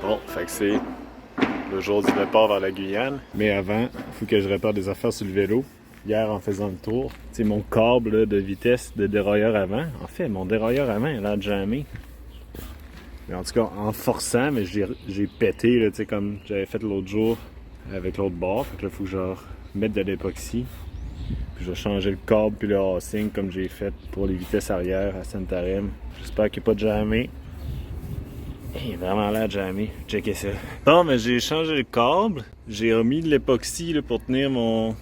Bon, fait que c'est le jour du départ vers la Guyane. Mais avant, il faut que je répare des affaires sur le vélo. Hier, en faisant le tour, tu sais, mon câble là, de vitesse de dérailleur avant, en fait, mon dérailleur avant, il a jamais. Mais en tout cas, en forçant, mais j'ai pété, là, tu sais, comme j'avais fait l'autre jour avec l'autre bord. Fait que là, il faut que je remette de l'époxy. Puis je vais changer le câble puis le housing comme j'ai fait pour les vitesses arrière à Santarém. J'espère qu'il n'y a pas de jamais. Il est vraiment là, jamais. Checkez ça. Non, mais j'ai changé le câble. J'ai remis de l'époxy là, pour tenir mon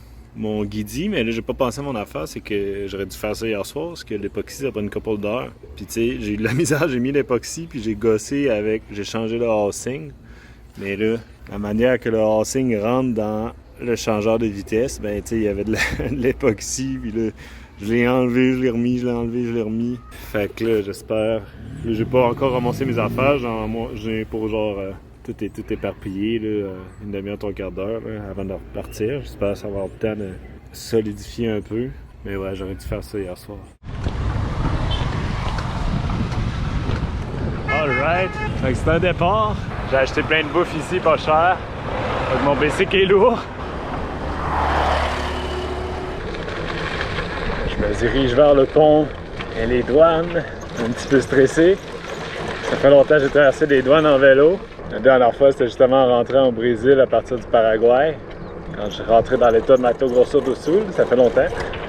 guidi, mais là, j'ai pas pensé à mon affaire. C'est que j'aurais dû faire ça hier soir, parce que l'époxy, ça prend une couple d'heures. Puis tu sais, j'ai eu de la misère, j'ai mis l'époxy, puis j'ai gossé avec... J'ai changé le housing. Mais là, la manière que le housing rentre dans le changeur de vitesse, ben tu sais, il y avait de l'époxy, puis là... Je l'ai enlevé, je l'ai remis, je l'ai enlevé, je l'ai remis. Fait que là, j'espère... J'ai pas encore ramassé mes affaires. Genre, moi, j'ai pour genre... tout éparpillé, là, une demi-heure, 3/4 d'heure, avant de repartir. J'espère que ça va avoir le temps de solidifier un peu. Mais ouais, j'aurais dû faire ça hier soir. Alright! Fait que c'est un départ. J'ai acheté plein de bouffe ici, pas cher. Fait que mon bicycle est lourd. Je me dirige vers le pont et les douanes, un petit peu stressé. Ça fait longtemps que j'ai traversé des douanes en vélo. La dernière fois, c'était justement rentrer au Brésil à partir du Paraguay. Quand je suis rentré dans l'état de Mato Grosso do Sul, ça fait longtemps.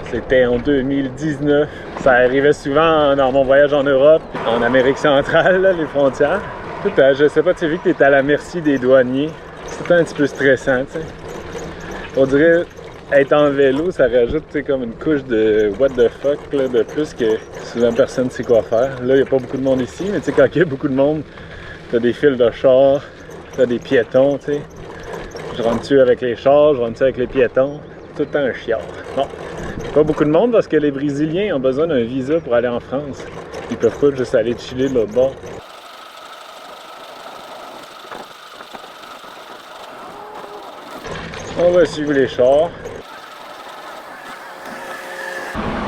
C'était en 2019. Ça arrivait souvent dans mon voyage en Europe, en Amérique centrale, là, les frontières. Je sais pas, tu as vu que tu étais à la merci des douaniers. C'était un petit peu stressant, tu sais. On dirait... Être en vélo, ça rajoute comme une couche de what the fuck là, de plus que souvent personne ne sait quoi faire. Là, il n'y a pas beaucoup de monde ici, mais tu sais, quand il y a beaucoup de monde, t'as des fils de chars, t'as des piétons, tu sais. Je rentre-tu avec les chars, je rentre-tu avec les piétons. Tout le temps un chiard. Bon, pas beaucoup de monde parce que les Brésiliens ont besoin d'un visa pour aller en France. Ils peuvent pas juste aller chiller de l'autre bord. On va suivre les chars.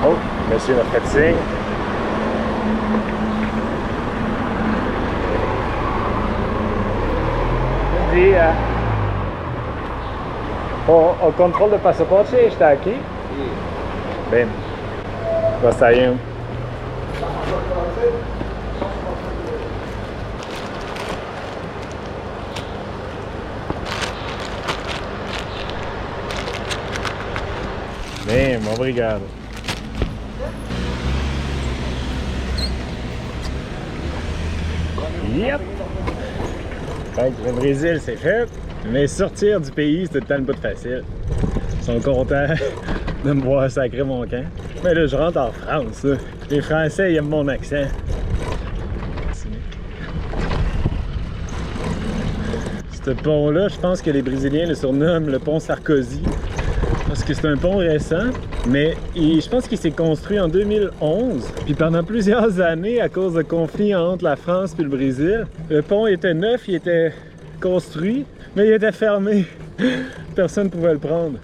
Oh, monsieur m'a fait signe. Bom dia. O controle do passaporte está aqui? Sim. Bem, gostaria. Bem, obrigado. Yep! Fait que le Brésil, c'est fait. Mais sortir du pays, c'est tout le temps le bout de facile. Ils sont contents de me voir sacrer mon camp. Mais là, je rentre en France. Là. Les Français, ils aiment mon accent. Ce pont-là, je pense que les Brésiliens le surnomment le pont Sarkozy. Parce que c'est un pont récent, mais je pense qu'il s'est construit en 2011. Puis pendant plusieurs années, à cause de conflits entre la France et le Brésil, le pont était neuf, il était construit, mais il était fermé. Personne ne pouvait le prendre.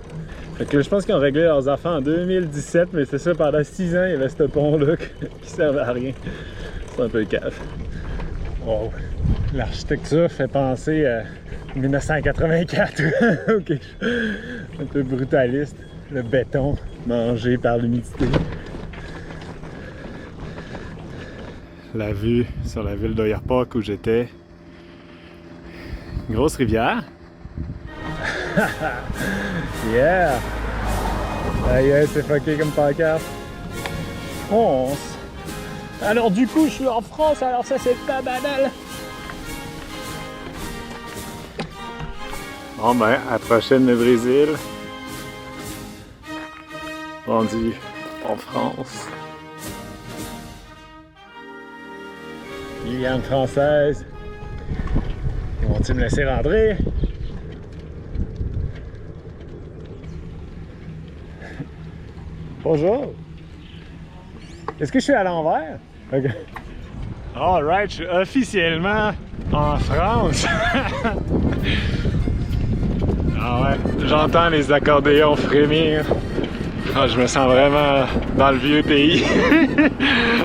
Fait que je pense qu'ils ont réglé leurs affaires en 2017, mais c'est ça, pendant 6 ans, il y avait ce pont-là qui servait à rien. C'est un peu cave. Wow. L'architecture fait penser à 1984. Ok. Un peu brutaliste. Le béton mangé par l'humidité. La vue sur la ville d'Oiapoque où j'étais. Grosse rivière. Yeah! Aïe, c'est fucké comme pancarte. France. Alors du coup, je suis en France, alors ça c'est pas banal. Bon ben, à la prochaine le Brésil. Rendu en France. Guyane française. Ils vont-ils me laisser rentrer? Bonjour. Est-ce que je suis à l'envers? Ok. Alright, je suis officiellement en France. Ah ouais, j'entends les accordéons frémir. Ah, je me sens vraiment dans le vieux pays.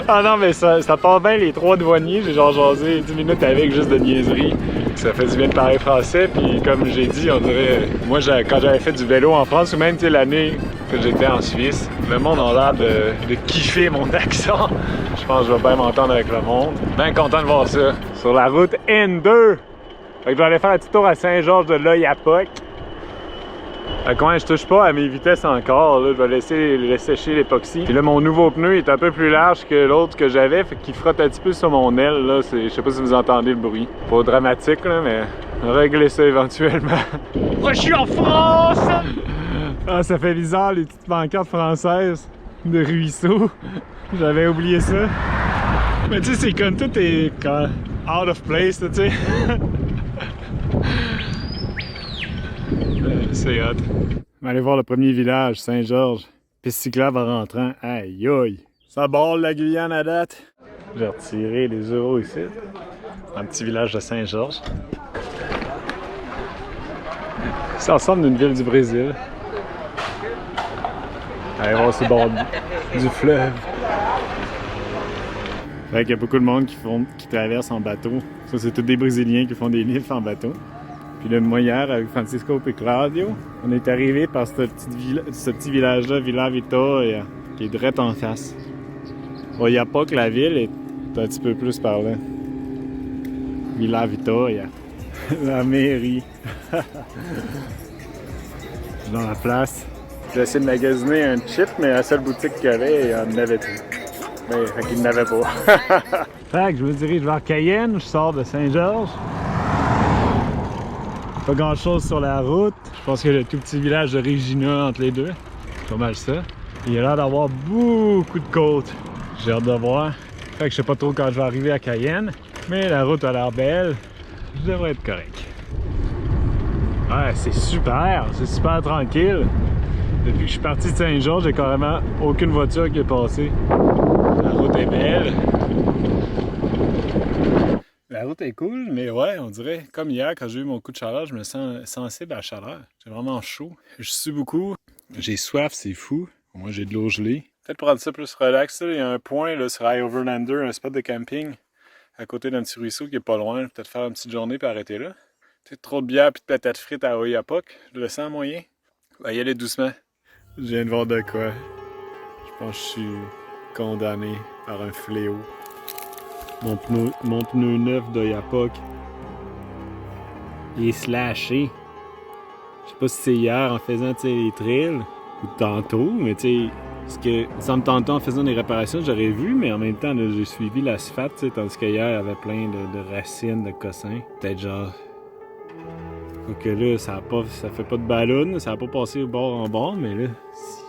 Ah non, mais ça part bien les 3 douaniers. J'ai genre jasé 10 minutes avec juste de niaiserie. Ça fait du bien de parler français, puis comme j'ai dit, on dirait... Moi, quand j'avais fait du vélo en France, ou même l'année que j'étais en Suisse, le monde a l'air de kiffer mon accent. Je pense que je vais bien m'entendre avec le monde. Bien content de voir ça. Sur la route N2. Fait que je vais aller faire un petit tour à Saint-Georges de l'Oyapock. Fait que ouais, je touche pas à mes vitesses encore, là. Je vais laisser sécher l'époxy. Puis là, mon nouveau pneu est un peu plus large que l'autre que j'avais, fait qu'il frotte un petit peu sur mon aile, là. Je sais pas si vous entendez le bruit. Pas dramatique, là, mais régler ça éventuellement. Oh, je suis en France! Ah, ça fait bizarre, les petites pancartes françaises de ruisseau. J'avais oublié ça. Mais tu sais, c'est comme tout est out of place, tu sais. C'est hot. On va aller voir le premier village, Saint-Georges. Piste cyclable en rentrant. Aïe aïe! Ça barre la Guyane à date. J'ai retiré les euros ici. Un petit village de Saint-Georges. C'est ensemble d'une ville du Brésil. Allez voir ce bord du fleuve. Fait qu'il y a beaucoup de monde qui traverse en bateau. Ça, c'est tous des Brésiliens qui font des livres en bateau. Puis là, moi, hier, avec Francisco et Claudio, on est arrivé par ce petit village-là, Villa Vitória, qui est direct en face. Bon, il n'y a pas que la ville est un petit peu plus par là. Villa Vitória. La mairie. Dans la place. J'ai essayé de magasiner un chip, mais la seule boutique qu'il y avait, il y en avait tout. Mais fait qu'il n'avait pas. Fait que je me dirige vers Cayenne, je sors de Saint-Georges. Pas grand chose sur la route. Je pense qu'il y a le tout petit village de Regina entre les deux. C'est pas mal ça. Il y a l'air d'avoir beaucoup de côtes. J'ai hâte de voir. Fait que je sais pas trop quand je vais arriver à Cayenne. Mais la route a l'air belle. Je devrais être correct. Ouais, c'est super tranquille. Depuis que je suis parti de Saint-Georges, j'ai carrément aucune voiture qui est passée. La route est belle. La route est cool, mais ouais, on dirait, comme hier, quand j'ai eu mon coup de chaleur, je me sens sensible à la chaleur. J'ai vraiment chaud. Je sue beaucoup. J'ai soif, c'est fou. Moi, j'ai de l'eau gelée. Peut-être prendre ça plus relax. Là. Il y a un point là, sur High Overlander, un spot de camping, à côté d'un petit ruisseau qui est pas loin. Peut-être faire une petite journée puis arrêter là. Peut-être trop de bière puis de patates frites à Oyapock. Je le sens moyen. Ben, y aller doucement. Je viens de voir de quoi. Je pense que je suis condamné par un fléau. Mon pneu neuf d'Oyapock il est slashé. Je sais pas si c'est hier en faisant les trails ou tantôt, mais tu sais, parce que ça me tentait en faisant des réparations, j'aurais vu, mais en même temps, là, j'ai suivi l'asphalte, tandis qu'hier, il y avait plein de racines, de cossins. Peut-être genre. Que là, ça fait pas de ballon, ça a pas passé au bord en bord, mais là,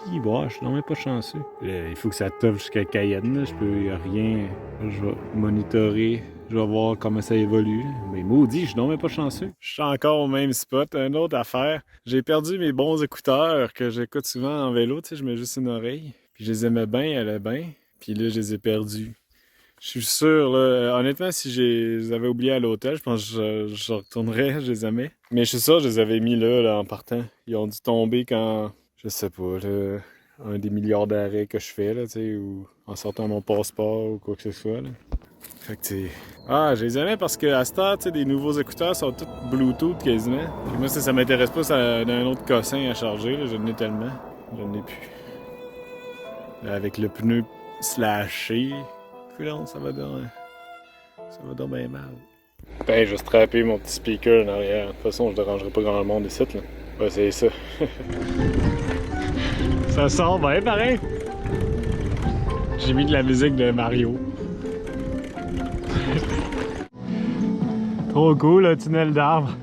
si, bon, je suis non même pas chanceux. Là, il faut que ça toffe jusqu'à Cayenne, là, je peux rien. Je vais monitorer, je vais voir comment ça évolue. Mais maudit, je suis non même pas chanceux. Je suis encore au même spot, une autre affaire. J'ai perdu mes bons écouteurs que j'écoute souvent en vélo, tu sais, je mets juste une oreille. Puis je les aimais bien, elle allait bien. Puis là, je les ai perdus. Je suis sûr, là, honnêtement, si je les avais oubliés à l'hôtel, je pense que je retournerais, je les aimais. Mais je suis sûr, je les avais mis là, en partant. Ils ont dû tomber quand, je sais pas, là, un des milliards d'arrêts que je fais, là, tu sais, ou en sortant mon passeport ou quoi que ce soit, là. Fait que, tu sais... Ah, je les aimais parce qu'à cette heure, tu sais, des nouveaux écouteurs sont tous Bluetooth quasiment. Et moi, ça m'intéresse pas, ça d'un autre cossin à charger, là, je n'ai tellement. Je n'ai plus. Là, avec le pneu slashé... Non, ça va donc bien mal. Ben, je vais strapper mon petit speaker en arrière. De toute façon, je dérangerai pas grand monde ici, là. On va essayer ça. Ça sort bien pareil. J'ai mis de la musique de Mario. Trop cool, le tunnel d'arbres.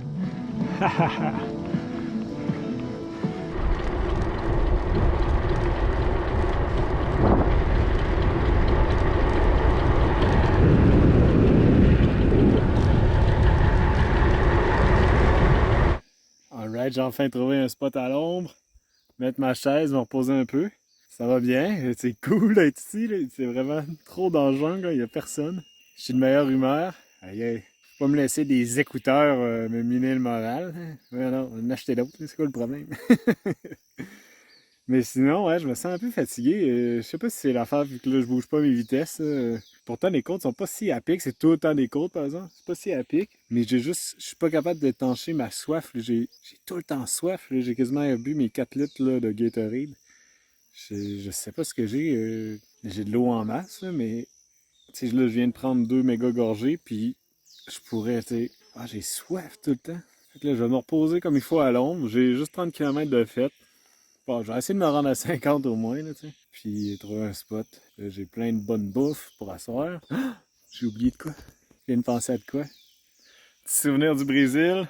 Alright, j'ai enfin trouvé un spot à l'ombre. Mettre ma chaise, me reposer un peu. Ça va bien, c'est cool d'être ici, là. C'est vraiment trop dans le jungle, il n'y a personne. Je suis de meilleure humeur. Aïe, aïe. Faut pas me laisser des écouteurs me miner le moral. Mais non, on en acheter d'autres, c'est quoi le problème? Mais sinon, ouais, je me sens un peu fatigué. Je sais pas si c'est l'affaire vu que là, je bouge pas mes vitesses. Pourtant, les côtes sont pas si à pic. C'est tout le temps des côtes, par exemple. C'est pas si à pic. Mais je suis pas capable d'étancher ma soif. J'ai tout le temps soif. Là. J'ai quasiment bu mes 4 litres là, de Gatorade. Je sais pas ce que j'ai. J'ai de l'eau en masse, là, mais tu sais, là, je viens de prendre 2 méga gorgées, puis je pourrais, tu sais, ah, j'ai soif tout le temps. Fait que là, je vais me reposer comme il faut à l'ombre. J'ai juste 30 km de fête. Bon, je vais essayer de me rendre à 50 au moins, là, tu sais. Puis trouver un spot. Là, j'ai plein de bonnes bouffes pour asseoir. Ah! J'ai oublié de quoi? Je viens de penser à de quoi? Petit souvenir du Brésil.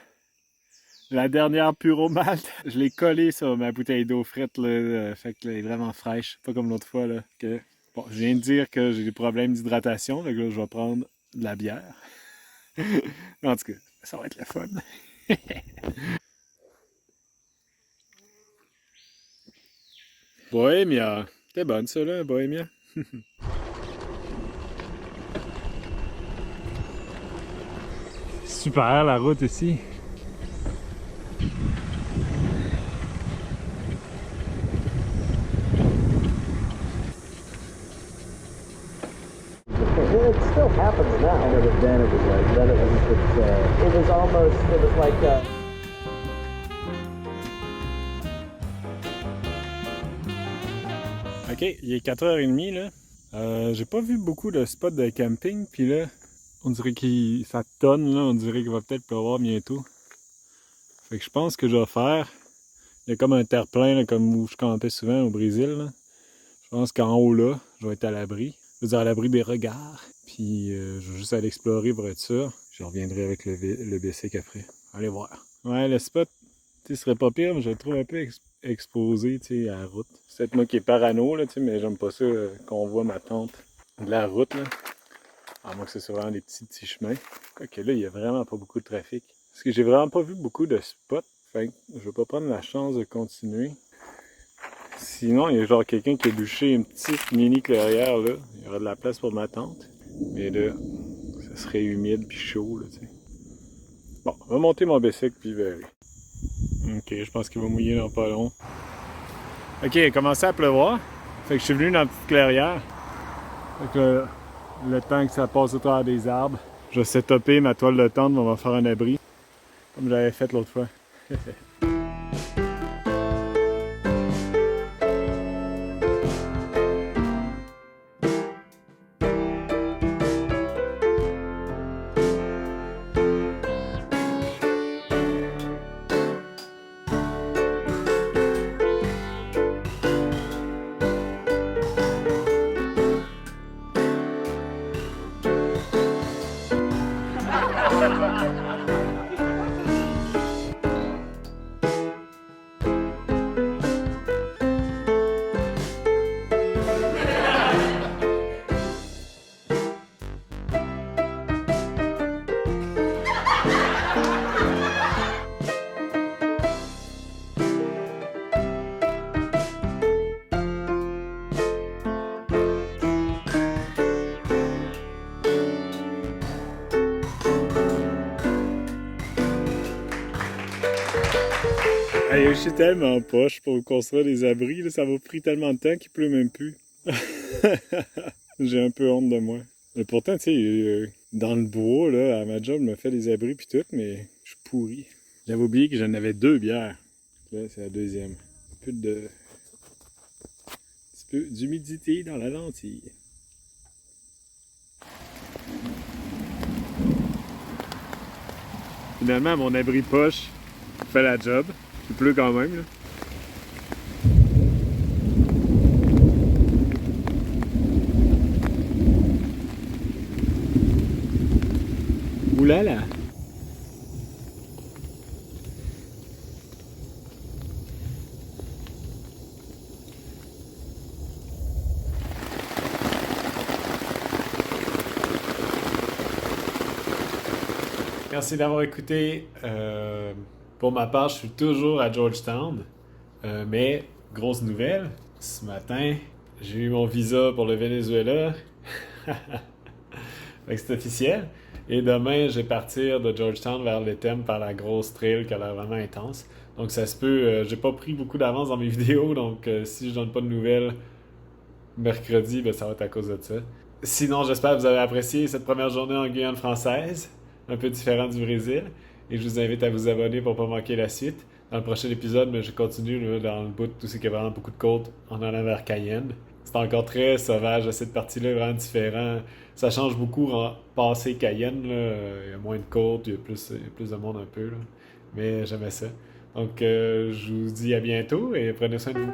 La dernière Puro Malt, je l'ai collé sur ma bouteille d'eau frette, là. Fait que là, elle est vraiment fraîche. Pas comme l'autre fois, là. Bon, je viens de dire que j'ai des problèmes d'hydratation. Donc là, je vais prendre de la bière. En tout cas, ça va être le fun. Bohémia. C'était bonne, ça, là, Bohémia. Super, la route ici. It still happens now. But then it was like, it was almost, it was like, Ok, il est 4h30 là. J'ai pas vu beaucoup de spots de camping, puis là, on dirait que ça tonne là, on dirait qu'il va peut-être pleuvoir bientôt. Fait que je pense que je vais faire, il y a comme un terre-plein là, comme où je campais souvent au Brésil. Là. Je pense qu'en haut là, je vais être à l'abri. Je veux dire à l'abri des regards. Puis je vais juste aller explorer pour être sûr. Je reviendrai avec le bicycle après. Allez voir. Ouais, le spot, tu sais, serait pas pire, mais je le trouve un peu exposé, tu sais, à la route. C'est peut-être moi qui est parano, là, tu sais, mais j'aime pas ça qu'on voit ma tente de la route, là. À moins que ce soit vraiment des petits chemins. Quoique là, il y a vraiment pas beaucoup de trafic. Parce que j'ai vraiment pas vu beaucoup de spots. Fait que je vais pas prendre la chance de continuer. Sinon, il y a genre quelqu'un qui a bûché une petite mini clairière, là. Il y aura de la place pour ma tente. Mais là, ça serait humide puis chaud, là, tu sais. Bon, on va monter mon bicycle puis verrai. Ok, je pense qu'il va mouiller dans pas long. Ok, il a commencé à pleuvoir. Fait que je suis venu dans la petite clairière. Fait que le temps que ça passe au travers des arbres, je vais setuper ma toile de tente, on va faire un abri. Comme j'avais fait l'autre fois. Hey, je suis tellement poche pour construire des abris, là, ça m'a pris tellement de temps qu'il pleut même plus. J'ai un peu honte de moi. Mais pourtant, tu sais, dans le bois, là, à ma job, je me fais des abris pis tout, mais je suis pourri. J'avais oublié que j'en avais 2 bières. Là, c'est la deuxième. Un petit peu d'humidité dans la lentille. Finalement, mon abri poche fait la job. Il pleut quand même, là. Oulala! Merci d'avoir écouté. Pour ma part, je suis toujours à Georgetown. Mais, grosse nouvelle, ce matin, j'ai eu mon visa pour le Venezuela. Fait que c'est officiel. Et demain, je vais partir de Georgetown vers l'Éthème par la grosse trail qui a l'air vraiment intense. Donc ça se peut, j'ai pas pris beaucoup d'avance dans mes vidéos, donc si je donne pas de nouvelles mercredi, ben ça va être à cause de ça. Sinon, j'espère que vous avez apprécié cette première journée en Guyane française, un peu différente du Brésil. Et je vous invite à vous abonner pour pas manquer la suite. Dans le prochain épisode, je continue là, dans le bout de tout ce qui est vraiment beaucoup de côtes en allant vers Cayenne. C'est encore très sauvage, cette partie-là est vraiment différent. Ça change beaucoup en passé Cayenne. Là. Il y a moins de côtes, il y a plus de monde un peu. Là. Mais j'aimais ça. Donc, je vous dis à bientôt et prenez soin de vous.